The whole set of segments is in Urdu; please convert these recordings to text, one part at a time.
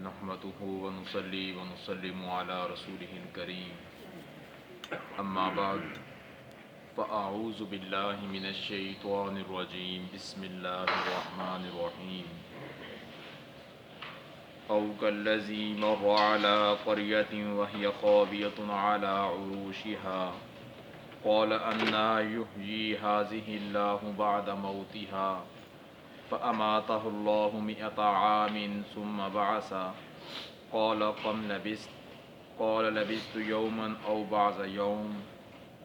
نحمده ونصلي ونسلم على رسوله الكريم أما بعد فأعوذ بالله من الشيطان الرجيم بسم الله الرحمن الرحيم أو كالذي مر على قرية وهي خاوية على عروشها قال أنى يحيي هذه الله بعد موتها فأماته الله 100 عام ثم بعث قال كم لبثت قال لبثت يوما أو بعض يوم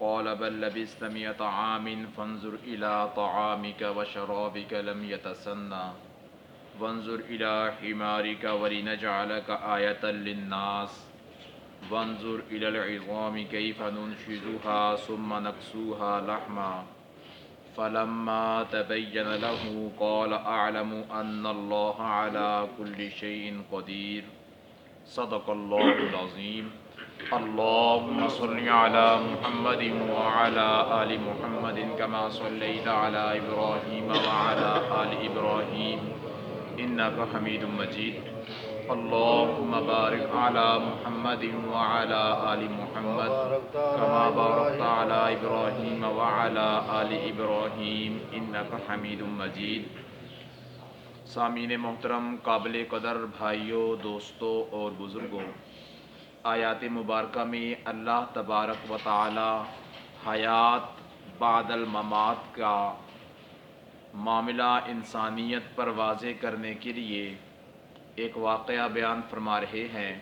قال بل لبثت 100 عام فانظر إلى طعامك وشرابك لم يتسنى وانظر إلى حمارك ولنجعلك آية للناس وانظر إلى العظام كيف ننشزها ثم نكسوها لحما فلما تبين له قال أعلم أن الله على كل شيء قدير صدق الله العظيم اللهم صل على محمد وعلى آل محمد كما صليت على إبراهيم وعلى آل إبراهيم إنك حميد مجيد اللهم بارك على محمد وعلى آل محمد كما باركت على إبراهيم وعلى آل إبراهيم إنك حميد مجيد۔ سامعین محترم، قابل قدر بھائیوں، دوستوں اور بزرگوں، آیات مبارکہ میں اللہ تبارک و تعالی حیات بعد الممات کا معاملہ انسانیت پر واضح کرنے کے لیے ایک واقعہ بیان فرما رہے ہیں۔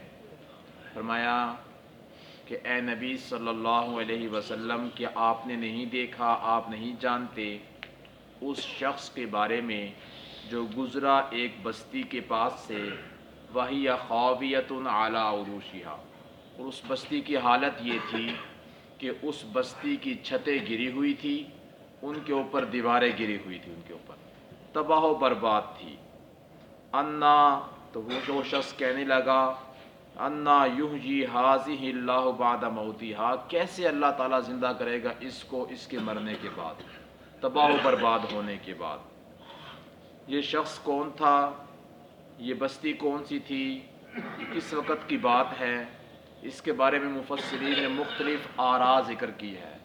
فرمایا کہ اے نبی صلی اللہ علیہ وسلم، کیا آپ نے نہیں دیکھا، آپ نہیں جانتے اس شخص کے بارے میں جو گزرا ایک بستی کے پاس سے، وہی خاویۃ علی عروشہا، اور اس بستی کی حالت یہ تھی کہ اس بستی کی چھتیں گری ہوئی تھی، ان کے اوپر دیواریں گری ہوئی تھی، ان کے اوپر تباہ و برباد تھی۔ انا، تو وہ جو شخص کہنے لگا، انا یحیی ہذہ اللہ بعد موتہا، کیسے اللہ تعالیٰ زندہ کرے گا اس کو اس کے مرنے کے بعد، تباہ و برباد ہونے کے بعد۔ یہ شخص کون تھا؟ یہ بستی کون سی تھی؟ یہ کس وقت کی بات ہے؟ اس کے بارے میں مفسرین نے مختلف آراء ذکر کی ہے۔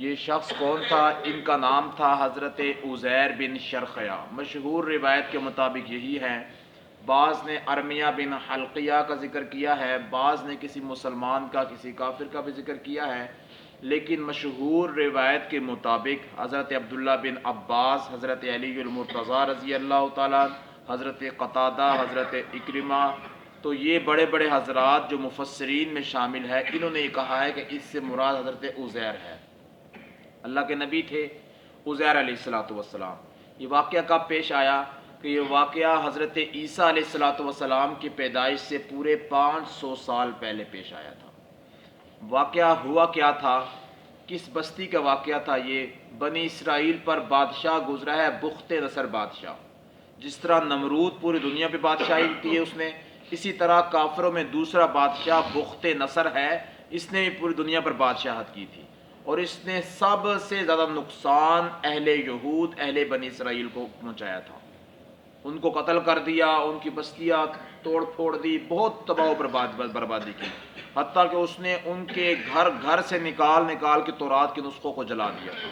یہ شخص کون تھا؟ ان کا نام تھا حضرت عزیر بن شرخیہ۔ مشہور روایت کے مطابق یہی ہے۔ بعض نے ارمیہ بن حلقیہ کا ذکر کیا ہے، بعض نے کسی مسلمان کا، کسی کافر کا بھی ذکر کیا ہے، لیکن مشہور روایت کے مطابق حضرت عبداللہ بن عباس، حضرت علی المرتضیٰ رضی اللہ تعالیٰ، حضرت قتادہ، حضرت اکرمہ، تو یہ بڑے بڑے حضرات جو مفسرین میں شامل ہے، انہوں نے یہ کہا ہے کہ اس سے مراد حضرت عزیر ہے۔ اللہ کے نبی تھے عزیر علیہ السلام۔ یہ واقعہ کب پیش آیا؟ کہ یہ واقعہ حضرت عیسیٰ علیہ السلام کی پیدائش سے پورے 500 سال پہلے پیش آیا تھا۔ واقعہ ہوا کیا تھا؟ کس بستی کا واقعہ تھا؟ یہ بنی اسرائیل پر بادشاہ گزرا ہے، بخت نصر بادشاہ۔ جس طرح نمرود پوری دنیا پہ بادشاہی کی ہے اس نے، اسی طرح کافروں میں دوسرا بادشاہ بخت نصر ہے، اس نے بھی پوری دنیا پر بادشاہت کی تھی، اور اس نے سب سے زیادہ نقصان اہل یہود، اہل بنی اسرائیل کو پہنچایا تھا۔ ان کو قتل کر دیا، ان کی بستیاں توڑ پھوڑ دی، بہت تباہ و بربادی کی، حتیٰ کہ اس نے ان کے گھر گھر سے نکال کے تورات کے نسخوں کو جلا دیا تھا۔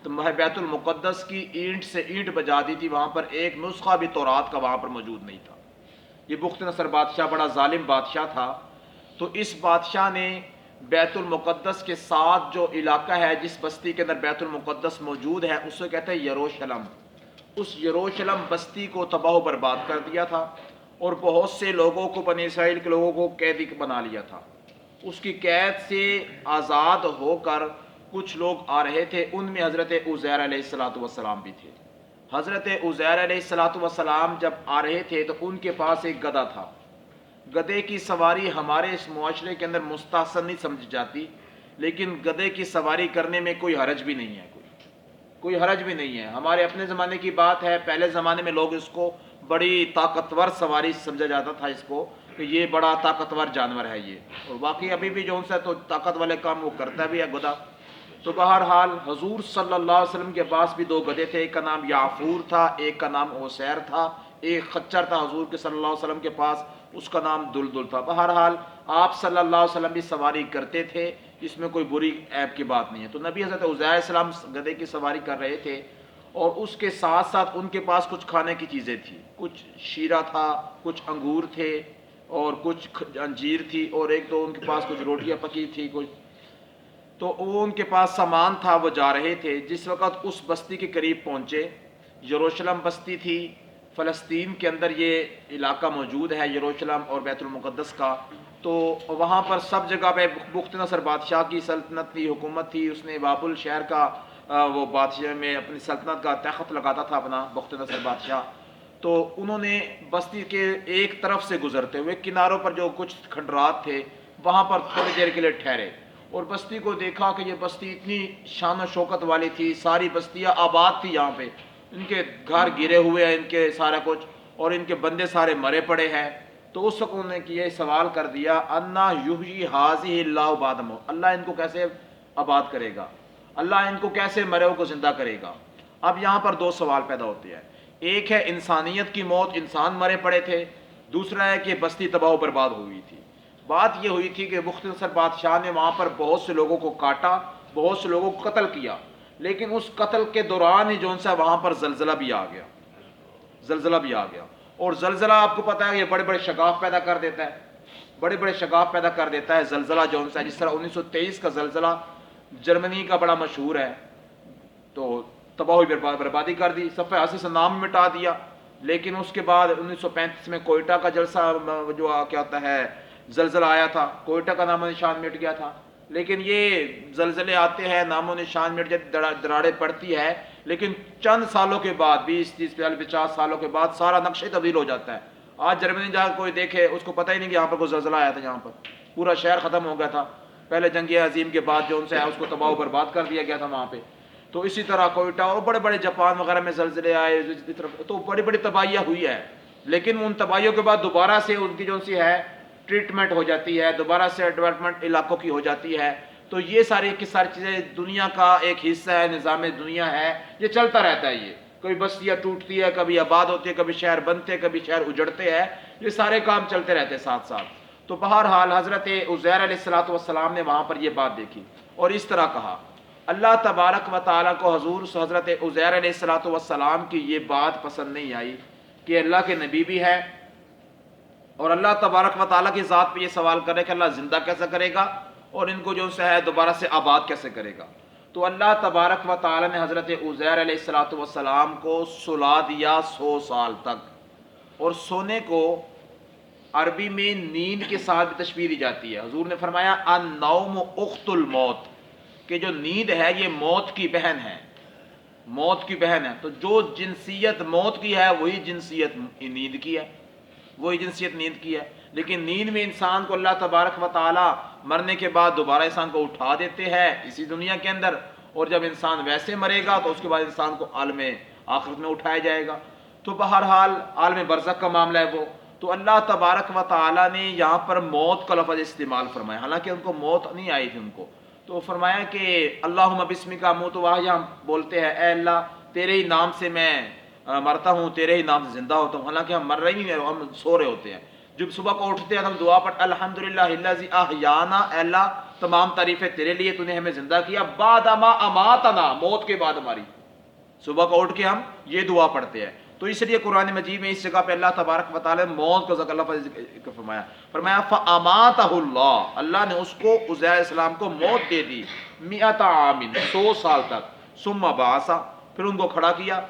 تو بیت المقدس کی اینٹ سے اینٹ بجا دی تھی، وہاں پر ایک نسخہ بھی تورات کا وہاں پر موجود نہیں تھا۔ یہ بخت نصر بادشاہ بڑا ظالم بادشاہ تھا۔ تو اس بادشاہ نے بیت المقدس کے ساتھ جو علاقہ ہے، جس بستی کے اندر بیت المقدس موجود ہے، اس کو کہتے ہیں یروشلم، اس یروشلم بستی کو تباہ و برباد کر دیا تھا، اور بہت سے لوگوں کو، بنی اسرائیل کے لوگوں کو قیدی بنا لیا تھا۔ اس کی قید سے آزاد ہو کر کچھ لوگ آ رہے تھے، ان میں حضرت عزیر علیہ السلام بھی تھے۔ حضرت عزیر علیہ السلام جب آ رہے تھے تو ان کے پاس ایک گدھا تھا۔ گدھے کی سواری ہمارے اس معاشرے کے اندر مستحسن نہیں سمجھی جاتی، لیکن گدھے کی سواری کرنے میں کوئی حرج بھی نہیں ہے، کوئی حرج بھی نہیں ہے۔ ہمارے اپنے زمانے کی بات ہے، پہلے زمانے میں لوگ اس کو بڑی طاقتور سواری سمجھا جاتا تھا، اس کو کہ یہ بڑا طاقتور جانور ہے یہ، اور واقعی ابھی بھی جو ان سے تو طاقت والے کام وہ کرتا بھی ہے گدھا۔ تو بہرحال حضور صلی اللہ علیہ وسلم کے پاس بھی دو گدھے تھے، ایک کا نام یعفور تھا، ایک کا نام عسیر تھا، ایک خچر تھا حضور کے صلی اللہ علیہ وسلم کے پاس، اس کا نام دلدل تھا۔ بہرحال آپ صلی اللہ علیہ وسلم بھی سواری کرتے تھے، اس میں کوئی بری عیب کی بات نہیں ہے۔ تو نبی حضرت عزیر علیہ السلام گدھے کی سواری کر رہے تھے، اور اس کے ساتھ ساتھ ان کے پاس کچھ کھانے کی چیزیں تھیں، کچھ شیرہ تھا، کچھ انگور تھے، اور کچھ انجیر تھی، اور ایک دو ان کے پاس کچھ روٹیاں پکی تھی کچھ، تو وہ ان کے پاس سامان تھا، وہ جا رہے تھے۔ جس وقت اس بستی کے قریب پہنچے، یروشلم بستی تھی، فلسطین کے اندر یہ علاقہ موجود ہے، یروشلم اور بیت المقدس کا، تو وہاں پر سب جگہ پہ بخت نصر بادشاہ کی سلطنت تھی، حکومت تھی، اس نے بابل شہر کا وہ بادشاہ میں اپنی سلطنت کا تخت لگاتا تھا اپنا، بخت نصر بادشاہ۔ تو انہوں نے بستی کے ایک طرف سے گزرتے ہوئے کناروں پر جو کچھ کھنڈرات تھے وہاں پر تھوڑی دیر کے لیے ٹھہرے، اور بستی کو دیکھا کہ یہ بستی اتنی شان و شوکت والی تھی، ساری بستیاں آباد تھی، یہاں پہ ان کے گھر گرے ہوئے ہیں، ان کے سارا کچھ، اور ان کے بندے سارے مرے پڑے ہیں۔ تو اس وقت انہوں نے یہ سوال کر دیا، انا یحیی ھذہ اللہ بعد موت، اللہ ان کو کیسے آباد کرے گا، اللہ ان کو کیسے مرے ہوئے کو زندہ کرے گا۔ اب یہاں پر دو سوال پیدا ہوتے ہیں، ایک ہے انسانیت کی موت، انسان مرے پڑے تھے، دوسرا ہے کہ بستی تباہ و برباد ہوئی تھی۔ بات یہ ہوئی تھی کہ بخت نصر بادشاہ نے وہاں پر بہت سے لوگوں کو کاٹا، بہت سے لوگوں کو قتل کیا، لیکن اس قتل کے دوران ہی جون سا وہاں پر زلزلہ بھی آ گیا، زلزلہ بھی آ گیا، اور زلزلہ آپ کو پتہ ہے یہ بڑے بڑے شگاف پیدا کر دیتا ہے، بڑے بڑے شگاف پیدا کر دیتا ہے زلزلہ جون سا، جس طرح 1923 کا زلزلہ جرمنی کا بڑا مشہور ہے، تو تباہی بربادی کر دی، صفحہ حاصل سے نام مٹا دیا۔ لیکن اس کے بعد 1935 میں کوئٹہ کا جلسہ جو کیا ہوتا ہے زلزلہ آیا تھا، کوئٹہ کا نام و نشان مٹ گیا تھا۔ لیکن یہ زلزلے آتے ہیں، نام و نشان مٹ جاتے، دراڑیں پڑتی ہے، لیکن چند سالوں کے بعد 20 30 50 سالوں کے بعد سارا نقشہ تبدیل ہو جاتا ہے۔ آج جرمنی جا کوئی دیکھے اس کو پتہ ہی نہیں کہ یہاں پر کوئی زلزلہ آیا تھا، یہاں پر پورا شہر ختم ہو گیا تھا، پہلے جنگ عظیم کے بعد جو ان سے ہے اس کو تباہ و برباد کر دیا گیا تھا وہاں پہ۔ تو اسی طرح کوئٹہ اور بڑے بڑے جاپان وغیرہ میں زلزلے آئے، تو بڑی بڑی تباہیاں ہوئی ہے، لیکن ان تباہیوں کے بعد دوبارہ سے ان کی جو سی ہے ٹریٹمنٹ ہو جاتی ہے، دوبارہ سے ڈیولپمنٹ علاقوں کی ہو جاتی ہے۔ تو یہ ساری کی ساری چیزیں دنیا کا ایک حصہ ہے، نظام دنیا ہے، یہ چلتا رہتا ہے، یہ کبھی بستیاں ٹوٹتی ہے، کبھی آباد ہوتی ہے، کبھی شہر بنتے ہیں، کبھی شہر اجڑتے ہیں، یہ سارے کام چلتے رہتے ہیں ساتھ ساتھ۔ تو بہرحال حضرت عزیر علیہ السلام نے وہاں پر یہ بات دیکھی اور اس طرح کہا۔ اللہ تبارک و تعالیٰ کو حضرت عزیر علیہ السلام کی یہ بات پسند نہیں آئی کہ اللہ کے نبی بھی ہے، اور اللہ تبارک و تعالیٰ کی ذات پہ یہ سوال کرے کہ اللہ زندہ کیسے کرے گا، اور ان کو جو سے ہے دوبارہ سے آباد کیسے کرے گا۔ تو اللہ تبارک و تعالیٰ نے حضرت عزیر علیہ السلام کو سلا دیا 100 سال تک، اور سونے کو عربی میں نیند کے ساتھ بھی تشبیہ دی جاتی ہے۔ حضور نے فرمایا النوم اخت الموت، کہ جو نیند ہے یہ موت کی بہن ہے، موت کی بہن ہے۔ تو جو جنسیت موت کی ہے وہی جنسیت نیند کی ہے، وہی جنسیت نیند کی ہے۔ لیکن نیند میں انسان کو اللہ تبارک و تعالی مرنے کے بعد دوبارہ انسان کو اٹھا دیتے ہیں اسی دنیا کے اندر، اور جب انسان ویسے مرے گا تو اس کے بعد انسان کو عالم آخرت میں اٹھایا جائے گا۔ تو بہرحال عالم برزخ کا معاملہ ہے وہ۔ تو اللہ تبارک و تعالی نے یہاں پر موت کا لفظ استعمال فرمایا، حالانکہ ان کو موت نہیں آئی تھی ان کو، تو فرمایا کہ اللہم بسمک اموت واحیا، بولتے ہیں اے اللہ تیرے ہی نام سے میں مرتا ہوں، تیرے ہی نام سے زندہ ہوتا ہوں، حالانکہ ہم مر رہے نہیں ہیں، ہم سو رہے ہوتے ہیں۔ جب صبح کو اٹھتے ہیں ہم دعا پڑھ الحمدللہ الذی احیانا، اے اللہ تمام تعریفیں تیرے لیے، تو نے ہمیں زندہ کیا، بعد ما اماتنا، موت کے بعد ہماری، صبح کو اٹھ کے ہم یہ دعا پڑھتے ہیں۔ تو اس لیے قرآن مجید میں اس جگہ پہ اللہ تبارک و تعالی نے موت کا ذکر لفظ فرمایا، فرمایا فاماتہ اللہ، اللہ نے اس کو عزیر علیہ السلام کو موت دے دی 100 عام، 100 سال تک، ثم بعثا، پھر ان کو کھڑا کیا،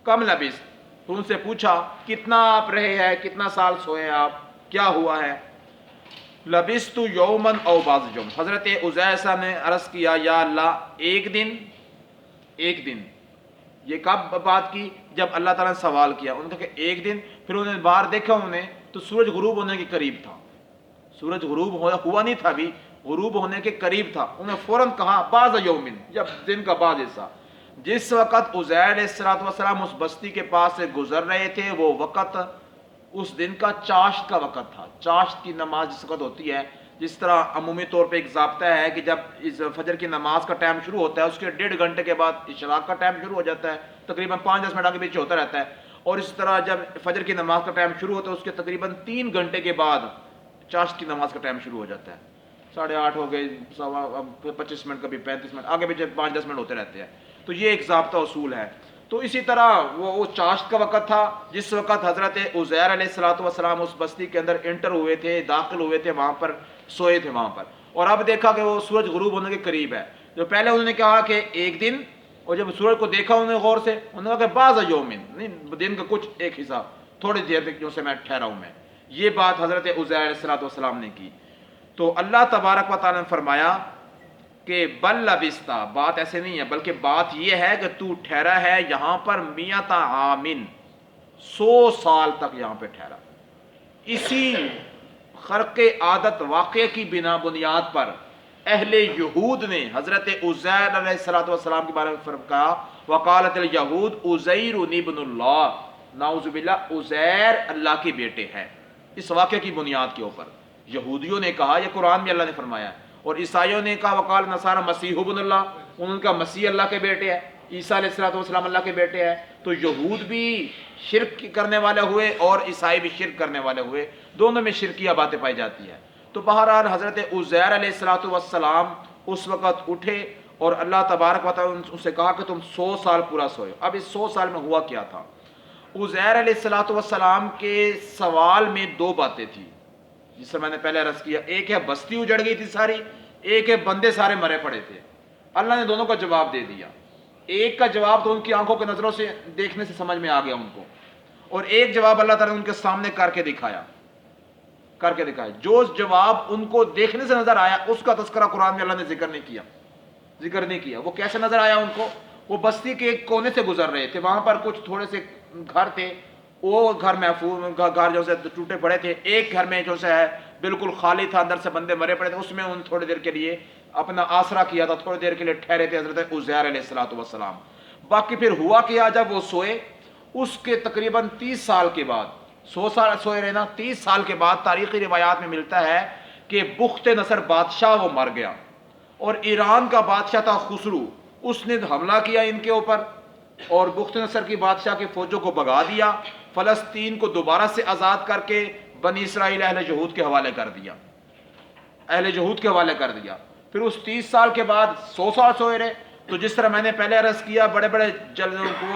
کم لبث، پھر ان سے پوچھا کتنا آپ رہے ہیں، کتنا سال سوئے آپ، کیا ہوا ہے؟ لبثت یوما او بعض یوم، حضرت عزیر صاحب نے عرض کیا یا اللہ ایک دن، ایک دن، یہ کب بات کی؟ جب اللہ تعالیٰ نے سوال کیا، انہوں نے کہا کہ ایک دن، پھر انہوں نے باہر دیکھا، انہوں نے تو سورج غروب ہونے کے قریب تھا، سورج غروب ہوا نہیں تھا ابھی، غروب ہونے کے قریب تھا، انہوں نے فوراً کہا بعض یومن، جب دن کا بعض حصہ۔ جس وقت عزیر علیہ السلام اس بستی کے پاس سے گزر رہے تھے وہ وقت اس دن کا چاشت کا وقت تھا۔ چاشت کی نماز جس وقت ہوتی ہے، جس طرح عمومی طور پہ ایک ضابطہ ہے کہ جب اس فجر کی نماز کا ٹائم شروع ہوتا ہے اس کے 1.5 گھنٹے کے بعد اشراق کا ٹائم شروع ہو جاتا ہے، تقریباً 5-10 منٹ آگے پیچھے ہوتا رہتا ہے، اور اس طرح جب فجر کی نماز کا ٹائم شروع ہوتا ہے اس کے تقریباً 3 گھنٹے کے بعد چاشت کی نماز کا ٹائم شروع ہو جاتا ہے. 8:30 ہو گئے، 25 منٹ، کبھی 35 منٹ، آگے پیچھے 5-10 منٹ ہوتے رہتے ہیں. تو یہ ایک ضابطہ اصول ہے. تو اسی طرح وہ چاشت کا وقت تھا جس وقت حضرت عزیر علیہ الصلوۃ والسلام اس بستی کے اندر انٹر ہوئے تھے، داخل ہوئے تھے، وہاں پر سوئے تھے وہاں پر. اور اب دیکھا کہ وہ سورج غروب ہونے کے قریب ہے. جو پہلے انہوں نے کہا کہ ایک دن، اور جب سورج کو دیکھا انہوں نے غور سے، انہوں نے کہا کہ بعض یومن، نہیں دن کا کچھ ایک حصہ، تھوڑی دیر تک جو سے میں ٹھہرا ہوں میں. یہ بات حضرت عزیر علیہ الصلوۃ والسلام نے کی. تو اللہ تبارک و تعالیٰ نے فرمایا کہ بل لبستا، بات ایسے نہیں ہے بلکہ بات یہ ہے کہ تو ٹھہرا ہے یہاں پر 100 عامن، 100 سال تک یہاں پہ ٹھہرا. اسی خرق عادت واقعے کی بنیاد پر اہل یہود نے حضرت عزیر علیہ الصلوۃ والسلام کے بارے میں کہا وقالت الیہود عزیر ابن اللہ، نعوذ باللہ عزیر اللہ کے بیٹے ہیں. اس واقعے کی بنیاد کے اوپر یہودیوں نے کہا، یہ قرآن میں اللہ نے فرمایا ہے، اور عیسائیوں نے کہا وقال نصارى مسیح ابن اللہ، ان کا مسیح اللہ کے بیٹے ہے، عیسیٰ علیہ الصلوۃ والسلام اللہ کے بیٹے ہیں. تو یہود بھی شرک کرنے والے ہوئے اور عیسائی بھی شرک کرنے والے ہوئے، دونوں میں شرکیہ باتیں پائی جاتی ہیں. تو بہرحال حضرت عزیر علیہ الصلوۃ والسلام اس وقت اٹھے اور اللہ تبارک و تعالیٰ نے ان سے کہا کہ تم 100 سال پورا سوئے. اب اس 100 سال میں ہوا کیا تھا؟ عزیر علیہ الصلوۃ والسلام کے سوال میں 2 باتیں تھیں جس سے میں نے پہلے عرض کیا. ایک ہے بستی اجڑ گئی تھی ساری، ایک ہے بندے سارے مرے پڑے تھے. اللہ نے دونوں کا جواب دے دیا. ایک کا جواب تو ان کی آنکھوں کے نظروں سے دیکھنے سے سمجھ میں آ گیا ان کو، اور ایک جواب اللہ تعالیٰ نے ان کے سامنے کر کے دکھایا. جو جواب ان کو دیکھنے سے نظر آیا اس کا تذکرہ قرآن میں اللہ نے ذکر نہیں کیا. وہ کیسے نظر آیا ان کو؟ وہ بستی کے ایک کونے سے گزر رہے تھے، وہاں پر کچھ تھوڑے سے گھر تھے، وہ گھر محفوظ، گھر جو سے ٹوٹے پڑے تھے. ایک گھر میں جو سے ہے بالکل خالی تھا، اندر سے بندے مرے پڑے تھے، اس میں ان تھوڑی دیر کے لیے اپنا آسرا کیا تھا، تھوڑی دیر کے لیے ٹھہرے تھے حضرت عزیر علیہ الصلوۃ والسلام. باقی پھر ہوا کیا، جب وہ سوئے اس کے تقریباً 30 سال کے بعد، 100 سال سوئے رہے نا، 30 سال کے بعد تاریخی روایات میں ملتا ہے کہ بخت نصر بادشاہ وہ مر گیا، اور ایران کا بادشاہ تھا خسرو، اس نے حملہ کیا ان کے اوپر اور بخت نصر کی بادشاہ کی فوجوں کو بھگا دیا. فلسطین کو دوبارہ سے آزاد کر کے بنی اسرائیل اہل یہود کے حوالے کر دیا. پھر اس 30 سال کے بعد 100 سال سوئے رہے. تو جس طرح میں نے پہلے عرض کیا بڑے بڑے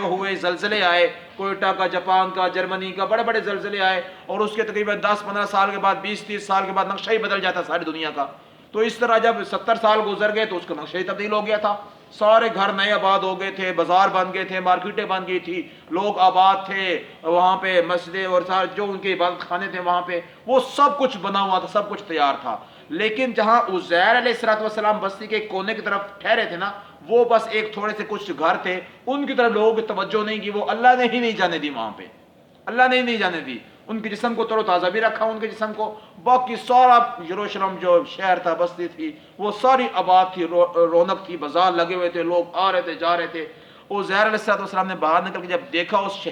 ہوئے زلزلے آئے، کوئٹہ کا، جاپان کا، جرمنی کا، بڑے بڑے زلزلے آئے، اور اس کے تقریباً 10-15 سال کے بعد، 20-30 سال کے بعد نقشہ ہی بدل جاتا ساری دنیا کا. تو اس طرح جب 70 سال گزر گئے تو اس کا نقشہ ہی تبدیل ہو گیا تھا. سارے گھر نئے آباد ہو گئے تھے، بازار بن گئے تھے، مارکیٹیں بن گئی تھی، لوگ آباد تھے وہاں پہ، مسجدیں اور سارے جو ان کے عبادت خانے تھے وہاں پہ، وہ سب کچھ بنا ہوا تھا، سب کچھ تیار تھا. لیکن جہاں عزیر علیہ الصلوۃ والسلام بستی کے کونے کی طرف ٹھہرے تھے نا، وہ بس ایک تھوڑے سے کچھ گھر تھے، ان کی طرف لوگوں کی توجہ نہیں کی. وہ اللہ نے ہی نہیں جانے دی وہاں پہ، اللہ نے ہی نہیں جانے دی. ان کے جسم کو تر و تازہ بھی رکھا، ان کے جسم کو. باقی سارا یروشلم جو شہر تھا، بستی تھی، وہ ساری آباد تھی، رونق تھی، بازار لگے ہوئے تھے، لوگ آ رہے تھے، جا رہے تھے. عزیر علیہ الصلوۃ والسلام نے باہر نکل کے جب دیکھا اس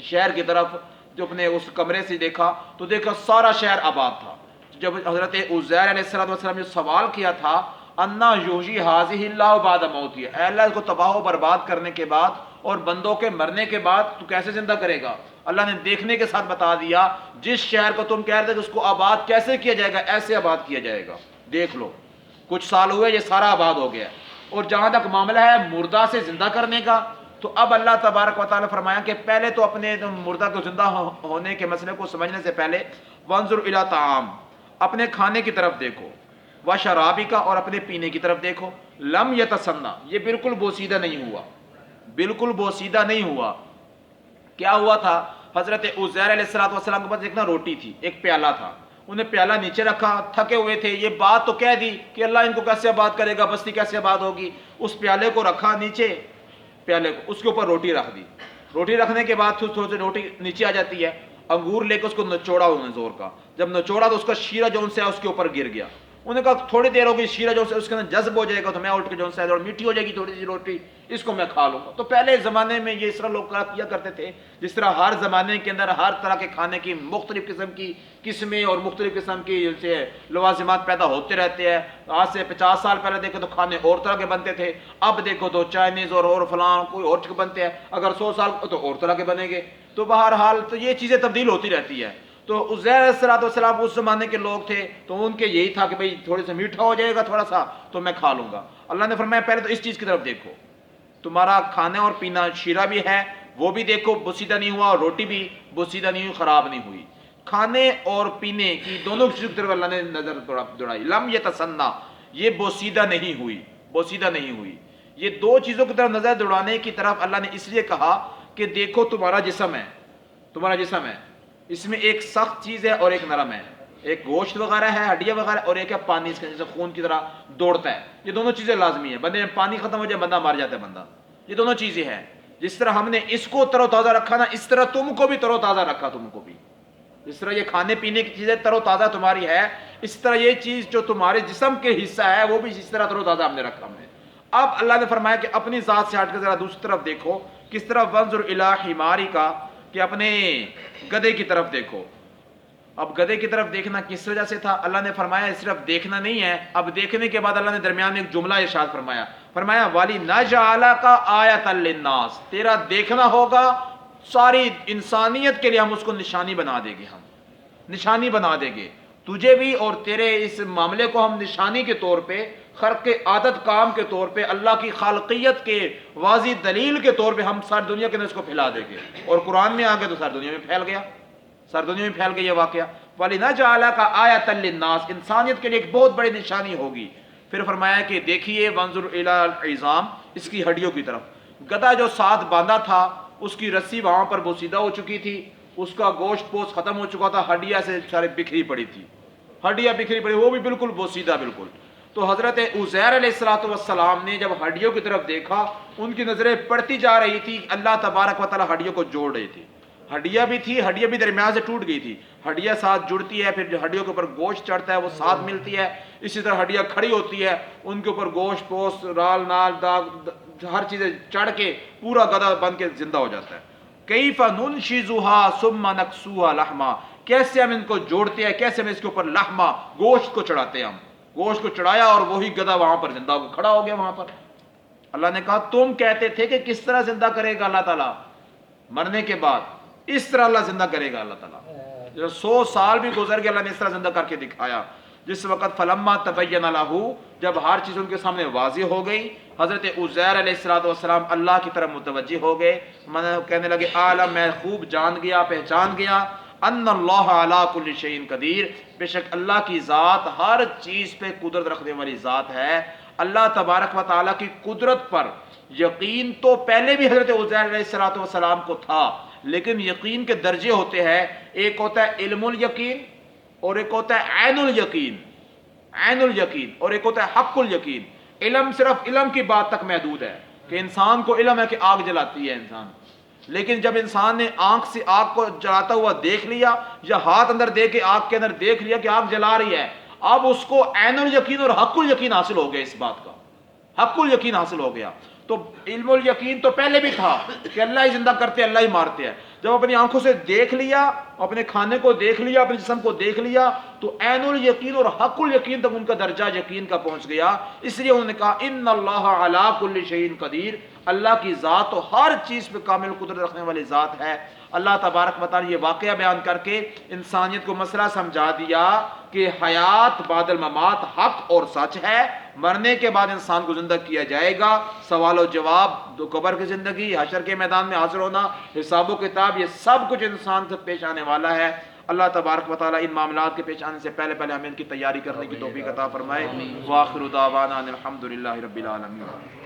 شہر کی طرف، جو اپنے اس کمرے سے دیکھا تو دیکھا سارا شہر آباد تھا. جب حضرت عزیر علیہ الصلوۃ والسلام نے سوال کیا تھا انا یحیی ھذہ اللہ بعد موتہ، اے اللہ اس کو تباہ و برباد کرنے کے بعد اور بندوں کے مرنے کے بعد تو کیسے زندہ کرے گا؟ اللہ نے دیکھنے کے ساتھ بتا دیا، جس شہر کو تم کہہ رہے تھے کہ اس کو آباد کیسے کیا جائے گا، ایسے آباد کیا جائے گا. دیکھ لو کچھ سال ہوئے یہ سارا آباد ہو گیا. اور جہاں تک معاملہ ہے مردہ سے زندہ کرنے کا، تو اب اللہ تبارک و تعالیٰ فرمایا کہ پہلے تو اپنے مردہ کو زندہ ہونے کے مسئلے کو سمجھنے سے پہلے وانظر الی طعام، اپنے کھانے کی طرف دیکھو، و شرابی کا، اور اپنے پینے کی طرف دیکھو. لم یتسنہ، یہ بالکل بوسیدہ نہیں ہوا. کیا ہوا تھا؟ حضرت عزیر علیہ الصلوۃ والسلام کے پاس ایک نا روٹی تھی، ایک پیالہ تھا، انہیں پیالہ نیچے رکھا، تھکے ہوئے تھے. یہ بات تو کہہ دی کہ اللہ ان کو کیسے آباد کرے گا، بستی کیسے آباد ہوگی. اس پیالے کو رکھا نیچے، پیالے کو، اس کے اوپر روٹی رکھ دی. روٹی رکھنے کے بعد تھوڑی سی روٹی نیچے آ جاتی ہے، انگور لے کے اس کو نچوڑا انہوں نے زور کا. جب نچوڑا تو اس کا شیرہ جو ان سے اس کے اوپر گر گیا. انہوں نے کہا تھوڑی دیر ہوگی، شیرہ جو اس کے اندر جذب ہو جائے گا تو میں اٹھ کے جو ہے اور میٹھی ہو جائے گی تھوڑی سی روٹی، اس کو میں کھا لوں گا. تو پہلے زمانے میں یہ اس طرح لوگ کیا کرتے تھے، جس طرح ہر زمانے کے اندر ہر طرح کے کھانے کی مختلف قسم کی قسمیں اور مختلف قسم کی جیسے لوازمات پیدا ہوتے رہتے ہیں. آج سے 50 سال پہلے دیکھو تو کھانے اور طرح کے بنتے تھے، اب دیکھو تو چائنیز اور فلاں کوئی اور بنتے ہیں. اگر 100 سال تو اور طرح کے بنیں گے. تو بہرحال تو یہ چیزیں تبدیل ہوتی رہتی ہے. تو عزیر علیہ السلام اس زمانے کے لوگ تھے تو ان کے یہی تھا کہ بھئی تھوڑے سے میٹھا ہو جائے گا تھوڑا سا تو میں کھا لوں گا. اللہ نے فرمایا پہلے تو اس چیز کی طرف دیکھو, تمہارا کھانا اور پینا شیرہ بھی ہے وہ بھی دیکھو بوسیدہ نہیں ہوا, اور روٹی بھی بوسیدہ نہیں ہوئی, خراب نہیں ہوئی. کھانے اور پینے کی دونوں چیزوں کی طرف اللہ نے نظر دوڑائی. لم یتسنہ, یہ بوسیدہ نہیں ہوئی, بوسیدہ نہیں ہوئی. یہ دو چیزوں کی طرف نظر دوڑانے کی طرف اللہ نے اس لیے کہا کہ دیکھو تمہارا جسم ہے, تمہارا جسم ہے, اس میں ایک سخت چیز ہے اور ایک نرم ہے, ایک گوشت وغیرہ ہے, ہڈیاں وغیرہ, اور ایک ہے پانی اس کے جیسے خون کی طرح دوڑتا ہے. یہ دونوں چیزیں لازمی ہیں. بندے میں پانی ختم ہو جائے بندہ مر جاتا ہے بندہ. یہ دونوں چیزیں ہیں. جس طرح ہم نے اس کو تر و تازہ رکھا نا, اس طرح تم کو بھی تر و تازہ رکھا. تم کو بھی جس طرح یہ کھانے پینے کی چیزیں تر و تازہ تمہاری ہے, اس طرح یہ چیز جو تمہارے جسم کے حصہ ہے وہ بھی اس طرح تر و تازہ ہم نے رکھا. ہم نے اب اللہ نے فرمایا کہ اپنی ذات سے ہٹ کے ذرا دوسری طرف دیکھو. کس طرح وانظر الی حماری کا, کہ اپنے گدھے کی طرف دیکھو. اب گدھے کی طرف دیکھنا کس وجہ سے تھا؟ اللہ نے فرمایا صرف دیکھنا نہیں ہے. اب دیکھنے کے بعد اللہ نے درمیان میں ایک جملہ ارشاد فرمایا, فرمایا وَلِنَجْعَلَكَ آیَةً لِلنَّاسِ, تیرا دیکھنا ہوگا ساری انسانیت کے لیے ہم اس کو نشانی بنا دیں گے. ہم نشانی بنا دیں گے تجھے بھی, اور تیرے اس معاملے کو ہم نشانی کے طور پہ, خرق عادت کام کے طور پہ, اللہ کی خالقیت کے واضح دلیل کے طور پہ ہم ساری دنیا کے اندر اس کو پھیلا دیں گے. اور قرآن میں آ گیا تو ساری دنیا میں پھیل گیا, ساری دنیا میں پھیل گیا یہ واقعہ. وَلِنَجْعَلَكَ آیَةً لِلنَّاسِ, انسانیت کے لیے ایک بہت بڑی نشانی ہوگی. پھر فرمایا کہ دیکھیے وانظر الی العظام, اس کی ہڈیوں کی طرف. گدھا جو ساتھ باندھا تھا اس کی رسی وہاں پر بوسیدہ ہو چکی تھی, اس کا گوشت پوست ختم ہو چکا تھا, ہڈیاں سے سارے بکھری پڑی تھی, ہڈیاں بکھری پڑی, وہ بھی بالکل بوسیدہ بالکل. تو حضرت عزیر علیہ السلام نے جب ہڈیوں کی طرف دیکھا, ان کی نظریں پڑتی جا رہی تھی. اللہ تبارک و تعالی ہڈیوں کو جوڑ رہی تھی. ہڈیاں بھی تھی, ہڈیاں بھی درمیان سے ٹوٹ گئی تھی. ہڈیاں ساتھ جڑتی ہے, پھر جو ہڈیوں کے اوپر گوشت چڑھتا ہے وہ ساتھ ملتی ہے. اسی طرح ہڈیاں کھڑی ہوتی ہے, ان کے اوپر گوشت پوست رال نال داغ ہر چیزیں چڑھ کے پورا گدھا بن کے زندہ ہو جاتا ہے. کیف ننشزها ثم نکسوها لحما, کیسے ہم ان کو جوڑتے ہیں, کیسے ہم اس کے اوپر لحما گوشت کو چڑھاتے ہیں. ہم گوشت کو چڑھایا اور وہی گدھا وہاں پر زندہ ہو کھڑا ہو گیا وہاں پر. اللہ نے کہا تم کہتے تھے کہ کس طرح زندہ کرے گا اللہ تعالیٰ مرنے کے بعد, اس طرح اللہ زندہ کرے گا اللہ تعالیٰ. 100 سال بھی گزر گئے, اللہ نے اس طرح زندہ کر کے دکھایا. جس وقت فلما تبین لہ, جب ہر چیز ان کے سامنے واضح ہو گئی, حضرت عزیر علیہ السلام اللہ کی طرف متوجہ ہو گئے. کہنے لگے عالم, میں خوب جان گیا, پہچان گیا, ان اللہ علی کل شیء قدیر, بے شک اللہ کی ذات ہر چیز پہ قدرت رکھنے والی ذات ہے. اللہ تبارک و تعالیٰ کی قدرت پر یقین تو پہلے بھی حضرت عزیر علیہ السلام کو تھا, لیکن یقین کے درجے ہوتے ہیں. ایک ہوتا ہے علم الیقین, اور ایک ہوتا ہے عین الیقین, عین الیقین, اور ایک ہوتا ہے حق الیقین. علم صرف علم کی بات تک محدود ہے کہ انسان کو علم ہے کہ آگ جلاتی ہے انسان, لیکن جب انسان نے آنکھ سے آگ کو جلاتا ہوا دیکھ لیا, یا ہاتھ اندر دے کے آگ کے اندر دیکھ لیا کہ آگ جلا رہی ہے, اب اس کو عین الیقین اور حق الیقین حاصل ہو گیا. اس بات کا حق الیقین حاصل ہو گیا. تو علم الیقین تو پہلے بھی تھا کہ اللہ ہی زندہ کرتے ہیں, اللہ ہی مارتے ہیں. جب اپنی آنکھوں سے دیکھ لیا, اپنے کھانے کو دیکھ لیا, اپنے جسم کو دیکھ لیا, تو عین الیقین اور حق الیقین تک ان کا درجہ یقین کا پہنچ گیا. اس لیے انہوں نے کہا ان اللہ علی کل شیء قدیر, اللہ کی ذات تو ہر چیز پہ کامل قدرت رکھنے والی ذات ہے. اللہ تبارک و تعالی یہ واقعہ بیان کر کے انسانیت کو مسئلہ سمجھا دیا کہ حیات بعد الممات حق اور سچ ہے. مرنے کے بعد انسان کو زندہ کیا جائے گا, سوال و جواب, دو قبر کی زندگی, حشر کے میدان میں حاضر ہونا, حساب و کتاب, یہ سب کچھ انسان سے پیش آنے والا ہے. اللہ تبارک و تعالی ان معاملات کے پیش آنے سے پہلے ہمیں ان کی تیاری کرنے کی توفیق عطا فرمائے. وآخر دعوانا ان الحمد للہ رب العالمین.